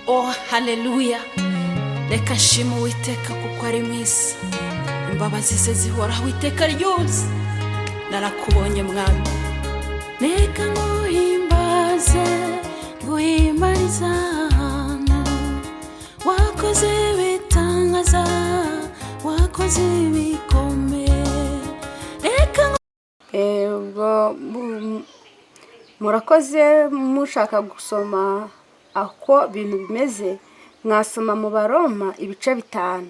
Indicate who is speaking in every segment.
Speaker 1: Oh haleluya, reka nshima Uwiteka kuko ari mwiza, imbabazi ze zihoraho iteka ryose. Narakubonye mwami, reka nguhimbaze nguhimbariza ahantu wakoze ibitangaza, wakoze ibikomeye. Reka
Speaker 2: murakoze. Mushaka gusoma ako bintu bimeze, mwasoma mu Baroma ibice 5.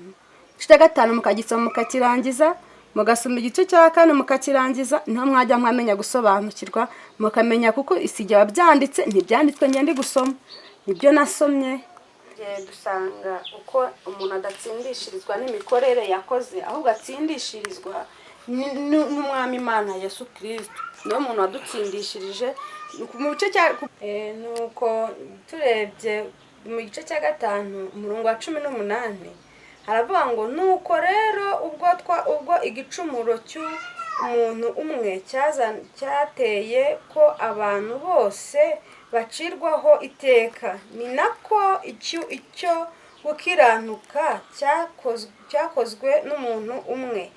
Speaker 2: Igice 5 mukagisoma mukakirangiza, mugasoma igice cya 4 mukakirangiza, niho mwajya mwamenya gusobanukirwa, mukamenya kuko isijya wabyanditse ntibyanditswe ngende gusoma. Nibyo nasomye. Dusanga uko umuntu adatsindishirizwa n'imikorere yakoze, ahubwo atsindishirizwa n'umwami Imana Yesu Kristo. Niyo muntu wadutsindishirije mu gice cya nuko turebye mu gice cya 5 umurongo wa 18 haravuga ngo nuko rero ubwo igicumuro cy'umuntu umwe cyateye ko abantu bose bacirwaho iteka, ni nako icyo gukiranuka cyakozwe n'umuntu umwe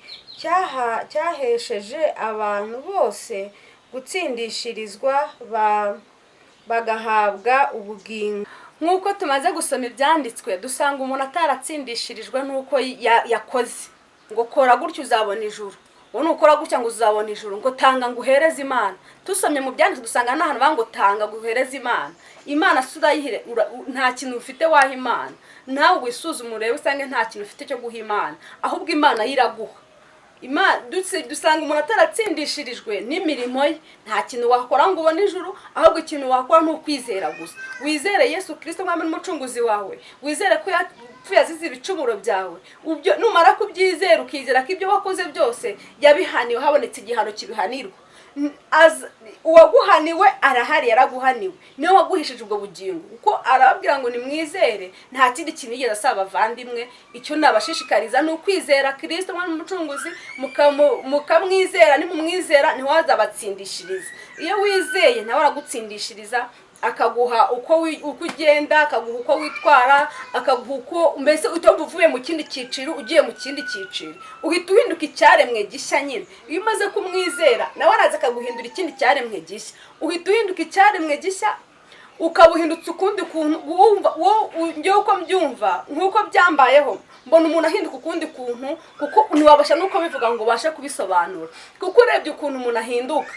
Speaker 2: cyahesheje abantu bose gutsindishirizwa bagahabwa ubugingo. Nkuko tumaze gusoma ibyanditswe, dusanga umuntu ataratsindishirijwe nuko yakoze ngo kora gutyo uzabona ijuru, ngo nukora gutya ngo uzabona ijuru, ngo tanga ngo uhereze Imana. Tusomye mu byanditswe dusanga n'ahantu bango tanga ngo uhereze Imana. Imana surayihire, nta kintu ufite waha Imana. Nawe wisuzume urebe usange nta kintu ufite cyo guha Imana, ahubwo Imana yiraguha. Dusanga umuntu ataratsindishirijwe n'imirimo ye, nta kintu wakora ngo ubone ijuru, ahubwo ikintu wakora ni ukwizera gusa. Wizere Yesu Kristo mwami n'umucunguzi wawe, wizere ko yazize ibicumuro byawe. Ubyo numara kubyizera ukizera ko ibyo wakoze byose yabihaniwe, habonetse igihano kibihanirwa. Uwaguhaniwe arahari, yaraguhaniwe, niwe waguhishije ubwo bugingo. Uko arababwira ngo ni mwizere, nta kindi kintu yigeze asaba abavandimwe. Icyo nabashishikariza ni ukwizera Kristo mwami n'umucunguzi, mukamwizera. Nimumwizera niho azabatsindishiriza. Iyo wizeye nawe aragutsindishiriza, akaguha uko ugenda, akaguha uko witwara, akaguha uko mbese utumva uvuye mu kindi cyiciro ugiye mu kindi cyiciro, uhita uhinduka icyaremwe gishya nyine. Iyo umaze kumwizera nawe araza akaguhindura ikindi cyaremwe gishya, uhita uhinduka icyaremwe gishya, ukabuhindutse ukundi kuntu wumva ngiye uko mbyumva nkuko byambayeho. Mbona umuntu ahinduka ukundi kuntu, kuko ntiwabasha nuko bivuga ngo bashe kubisobanura. Kuko urebye ukuntu umuntu ahinduka,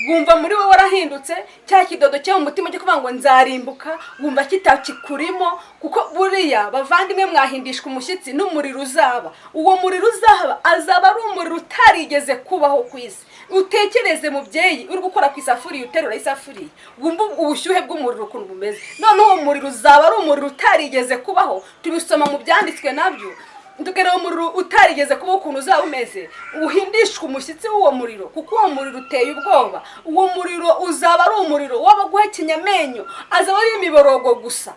Speaker 2: wumva muri wowe warahindutse, cya kidodo cyo mu mutima cyo kuvuga ngo nzarimbuka, wumva kitakikurimo. Kuko buriya bavandimwe mwahindishwa umushyitsi n'umuriro uzaba. Uwo muriro uzaba azaba ari umuriro utarigeze kubaho ku isi. Utekereze mubyeyi uri gukora ku isafuriya, uterura isafuriya, wumva ubushyuhe bw'umuriro ukuntu bumeze. None uwo muriro uzaba ari umuriro utarigeze kubaho. Tubisoma mu byanditswe nabyo, ndugera umuriro utarigeze kuba ukuntu uzaba umeze, uhindishwa umushyitsi w'uwo muriro. Kuko uwo muriro uteye ubwoba. Uwo muriro uzaba ari umuriro w'abaguhekenya amenyo, azaba ari imiborogo gusa.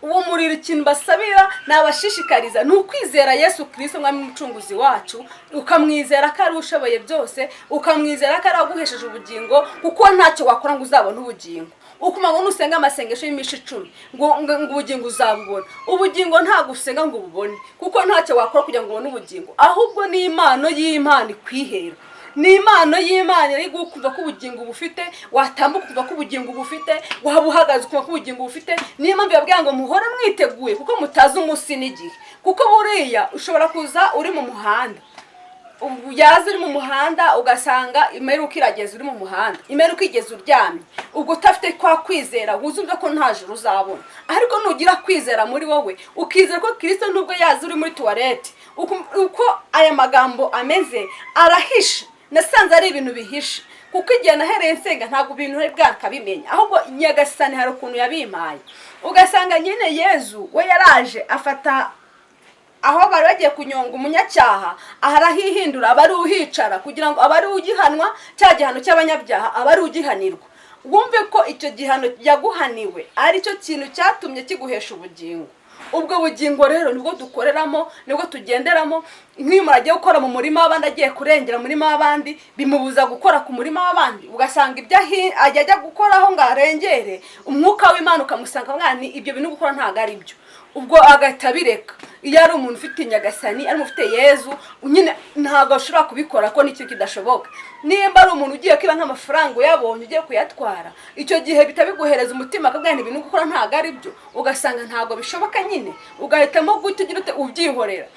Speaker 2: Uwo muriro ikintu basabira nabashishikariza ni ukwizera Yesu Kristo mwami n'umucunguzi wacu, ukamwizera ko ari ushoboye byose, ukamwizera ko ari aguhesheje ubugingo, kuko ntacyo wakora ngo uzabone ubugingo. Ukuma ngo nusenga amasengesho y'imishi 10 ngo ubugingo uzabubona. Ubugingo nta gusenga ngo ububone, kuko ntacyo wakora kugira ngo ubone ubugingo, ahubwo ni impano y'Imana ikwihera. Ni impano y'Imana iri gukumva ko ubugingo bufite, watambuka kuva ko ubugingo bufite, waba uhagaze kuva ko ubugingo bufite. Niyo mpamvu yabwira ngo muhore mwiteguye, kuko mutazi umunsi n'igihe. Kuko buriya ushobora kuza uri mu muhanda, yaza uri mu muhanda ugasanga imeruka irageze uri mu muhanda, imeruka igeze uryamye, ubwo utafite kwa kwizera wuzumva ko nta juru uzabona. Ariko nugira kwizera muri wowe, ukizera ko Kristo nubwo yaza uri muri toilette, uko aya magambo ameze arahisha. Nasanze ari ibintu bihisha, kuko igihe nahereye nsenga ntabwo ibintu ari bwakabimenya, ahubwo Nyagasani hari ukuntu yabimpaye. Ugasanga nyine Yezu we yaraje afata aho bari bagiye kunyonga umunyacyaha, aharahihindura abari uhicara, kugira ngo abari ugihanwa cya gihano cy'abanyabyaha abari ugihanirwa. Wumve ko icyo gihano yaguhaniwe ari cyo kintu cyatumye kiguhesha ubugingo. ubwo bugingo rero nibwo dukoreramo, nibwo tugenderamo. Nk'iyo umuntu agiye gukora mu murima w'abandi, agiye kurengera umurima w'abandi, bimubuza gukora ku murima w'abandi, ugasanga ibyo ajya gukoraho ngo arengere, umwuka w'Imana ukamusanga mwana ibyo bintu gukora ntago ari byo, ubwo agahita bireka. Iyo ari umuntu ufite Nyagasani, ari ufite Yezu, nyine ntago ashobora kubikora ko nicyo kidashoboka. Nimba ari umuntu ugiye kwiba nk'amafaranga uyabonye ugiye kuyatwara, icyo gihe bitabiguhereza umutima akabwira ibintu gukora ntago ari byo, ugasanga ntago bishoboka nyine, ugahitamo guhita ugira ute ubyihorera.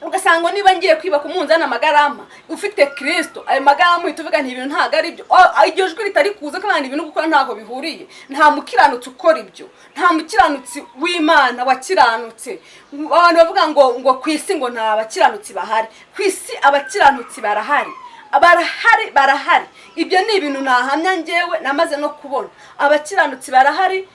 Speaker 2: Ugasanga niba ngiye kwiba ku munzani amagarama ufite Kristo, ayo magarama uhita uvuga nti ibintu ntago ari byo, iryo jwi ritari kuza kandi ibintu gukora ntago bihuriye. Nta mukiranutsi ukora ibyo, nta mukiranutsi w'Imana wakiranutse. Abantu bavuga ngo ku isi ngo nta bakiranutsi bahari, ku isi abakiranutsi barahari, barahari. Ibyo ni ibintu nahamya njyewe namaze no kubona, abakiranutsi barahari.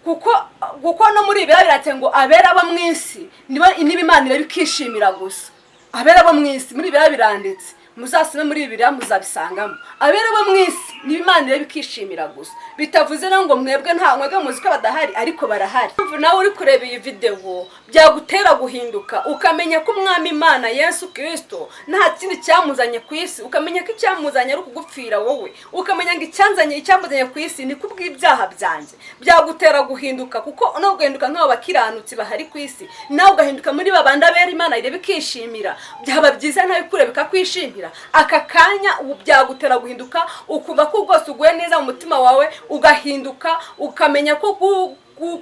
Speaker 2: Kuko no muri ibira biratse ngo abera bo mwisi niba Imana irabikishimira gusa. Abera bo mwisi muri ibira biranditse, muzasome muri ibira muzabisangamo. Abera bo mwisi niba Imana irabikishimira gusa, bitavuze ngo mwebwe nta mwebwe muzi ko badahari, ariko barahari. Nawe uri kureba iyi video byagutera guhinduka, ukamenya ko Umwami Imana Yesu Kristo nta kindi cyamuzanye ku isi, ukamenya ko icyamuzanye ari ukugupfira wowe, ukamenya ngo icyamuzanye ku isi ni kubw'ibyaha byanjye. Byagutera guhinduka, kuko no guhinduka nk'abo bakiranutsi bahari ku isi, nawe ugahinduka muri babandi abera Imana irabikishimira. Byaba byiza nawe kurebeka kwishimira aka kanya, byagutera guhinduka, ukuba ko rwose uguye neza mu mutima wawe, ugahinduka, ukamenya ko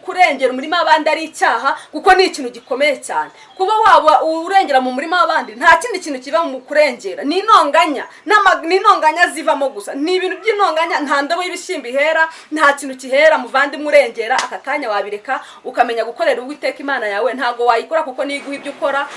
Speaker 2: kurengera umurima w'abandi ari icyaha, kuko ni ikintu gikomeye cyane. Kuba waba urengera mu murima w'abandi nta kindi kintu kiba mu kurengera, ni intonganya zivamo gusa. Ni ibintu by'intonganya, nta ndobo y'ibishyimbo ihera, nta kintu kihera. Muvandimwe urengera, aka kanya wabireka ukamenya gukorera Uwiteka Imana yawe. Ntago wayikora kuko niguha ibyo ukora.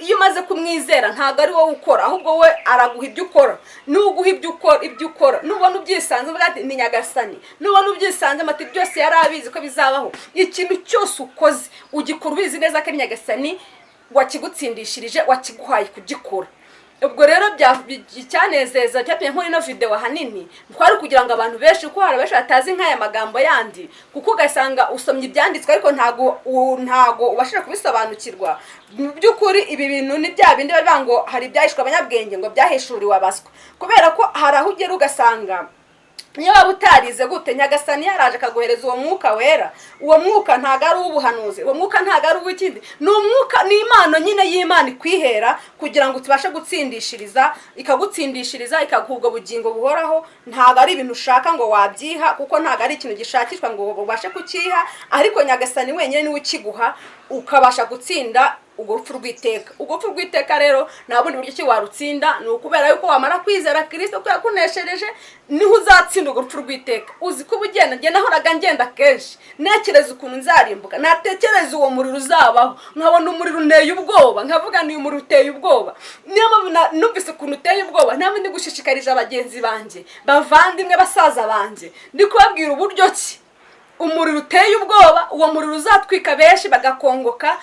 Speaker 2: Iyo umaze kumwizera ntago ari wowe ukora, ahubwo we araguha ibyo ukora. Nuguha ibyo ukora, nubona ubyisanze uvuga ati ni Nyagasani, nubona ubyisanze amati byose yarabizi ko bizabaho. Ikintu cyose ukoze ugikora ubizi neza ko Nyagasani wakigutsindishirije, wakiguhaye kugikora. Ubwo rero icyanezeza cyatumye nkora ino video hanini twari kugira ngo abantu benshi, ko hari benshi batazi nk'aya magambo yandi, kuko ugasanga usomye ibyanditswe ariko ntago ubashije kubisobanukirwa. Mu by'ukuri ibi bintu ni bya bindi bavuga ngo hari ibyahishwe abanyabwenge ngo byahishuriwe abaswa, kubera ko hari aho ugera ugasanga niyo waba utarize gute, Nyagasani yaraje akaguhereza uwo mwuka wera. Uwo mwuka ntago ari ubuhanuzi, uwo mwuka ntago ari ubukindi, ni umwuka, ni impano nyine y'Imana ikwihera kugira ngo tubashe gutsindishiriza, ikagutsindishiriza, ikaguha ubwo bugingo buhoraho. Ntago ari ibintu ushaka ngo wabyiha, kuko ntago ari ikintu gishakishwa ngo ubashe kukiha, ariko Nyagasani wenyine niwe ukiguha, ukabasha gutsinda ubwo rupfu rw'iteka. Ubwo rupfu rw'iteka rero nta bundi buryo ki warutsinda, ni ukubera yuko wamara kwizera Kristo ko yakuneshereje, niho uzatsinda ubwo rupfu rw'iteka. Uzi ko ubugenda njye nahoraga ngenda kenshi nekereza ukuntu nzarimbuka, natekereza uwo muriro uzabaho, nkabona umuriro uneye ubwoba, nkavuga ni umuriro uteye ubwoba. Niyo mpamvu numvise ukuntu uteye ubwoba, ntabwo ndi gushishikarije abagenzi banjye, bavandimwe, basaza banjye, ndi kubabwira uburyo ki umuriro uteye ubwoba. Uwo muriro uzatwika benshi bagakongoka,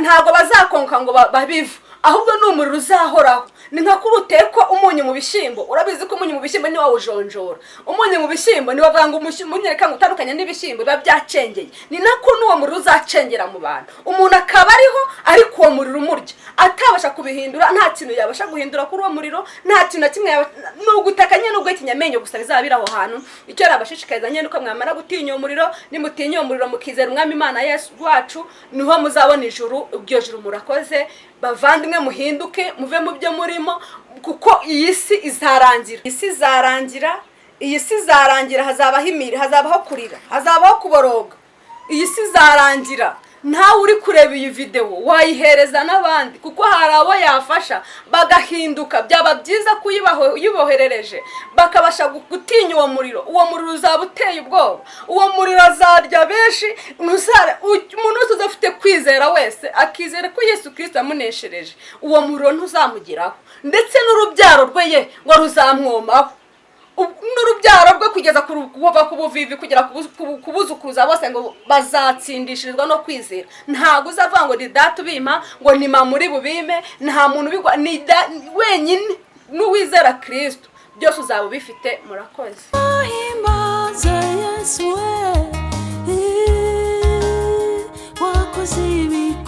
Speaker 2: ntago bazakongoka ngo babivu, ahubwo ni umuriro uzahoraho. Ni nka kuri utekwa umunyu mu bishyimbo. Urabizi ko umunyu mu bishyimbo ni wawujonjora. Umunyu mu bishyimbo ni bavuga ngo umunyereka ngo utandukanye n'ibishyimbo biba byacengeye. Ni nako n'uwo muriro uzacengera mu bantu. Umuntu akaba ariho, ariko uwo muriro umurya atabasha kubihindura. Nta kintu yabasha guhindura kuri uwo muriro, nta kintu na kimwe n'ugutakanye n'ubwo ikinyamenyo gusa bizabira aho hantu. Icyo yarabashishikariza nyine uko mwamara gutinya uwo muriro, nimutinya uwo muriro mukizera Umwami Imana Yesu wacu, niho muzabona ijuru. Ubyo juru murakoze bavandimwe, muhinduke muve mu byo murimo, kuko iyi si izarangira. Iyi si izarangira, hazabaho imiri, hazabaho kurira, hazabaho kuboroga. Iyi si izarangira. Ntawe uri kureba iyi video wayihereza n'abandi, kuko hari abo yafasha bagahinduka. Byaba byiza kuyiboherereje bakabasha gutinya uwo muriro. Uwo muriro uzaba uteye ubwoba, uwo muriro azarya benshi. Umuntu wese uzafite kwizera wese akizera ko Yesu Kristo yamuneshereje, uwo muriro ntuzamugeraho, ndetse n'urubyaro rwe ye ngo ruzamwomaho. N'urubyaro rwe kugeza kuva ku buvivi kugera ku buzukuruza bose ngo bazatsindishirizwa no kwizera. Ntago uzavuga ngo ni data ubima, ngo ni mama uri bubime. Nta muntu ubigwa, ni wenyine n'uwizera Kristo, byose uzaba ubifite. Murakoze. Yesu
Speaker 1: wakoze ibikomeye